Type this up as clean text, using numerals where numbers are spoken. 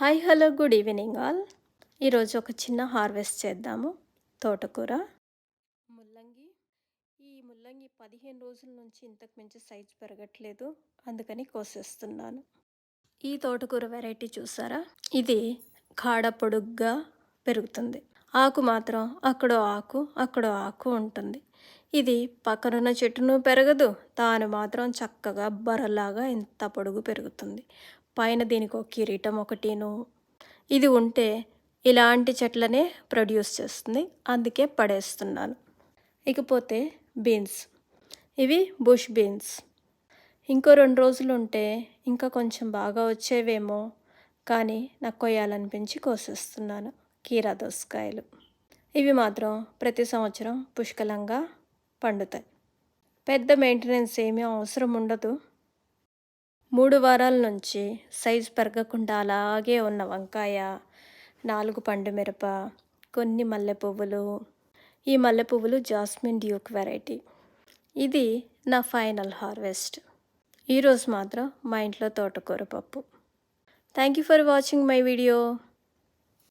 Hi hello good evening all. ఈరోజు ఒక చిన్న హార్వెస్ట్ చేద్దాము. తోటకూర ముల్లంగి. ఈ ముల్లంగి 15 రోజుల నుంచి ఇంతకు మించి సైజు పెరగట్లేదు, అందుకని కోసేస్తున్నాను. ఈ తోటకూర వెరైటీ చూసారా, ఇది కాడ పొడుగ్గా పెరుగుతుంది. ఆకు మాత్రం అక్కడో ఆకు ఉంటుంది. ఇది పక్కనున్న చెట్టును పెరగదు, తాను మాత్రం చక్కగా బరలాగా ఇంత పొడుగు పెరుగుతుంది. పైన దీనికి ఒక కిరీటం ఒకటిను. ఇది ఉంటే ఇలాంటి చెట్లనే ప్రొడ్యూస్ చేస్తుంది, అందుకే పడేస్తున్నాను. ఇకపోతే బీన్స్, ఇవి బుష్ బీన్స్. ఇంకో 2 రోజులు ఉంటే ఇంకా కొంచెం బాగా వచ్చేవేమో, కానీ నాకు కొయ్యాలనిపించి కోసేస్తున్నాను. కీరా దోసకాయలు, ఇవి మాత్రం ప్రతి సంవత్సరం పుష్కలంగా పండుతాయి. పెద్ద మెయింటెనెన్స్ ఏమీ అవసరం ఉండదు. 3 వారాల నుంచి సైజు పెరగకుండా అలాగే ఉన్న వంకాయ, 4 పండు మిరప, కొన్ని మల్లెపువ్వులు. ఈ మల్లెపువ్వులు జాస్మిన్ డ్యూక్ వెరైటీ. ఇది నా ఫైనల్ హార్వెస్ట్. ఈరోజు మాత్రం మా ఇంట్లో తోటకూర పప్పు. Thank you for watching my video.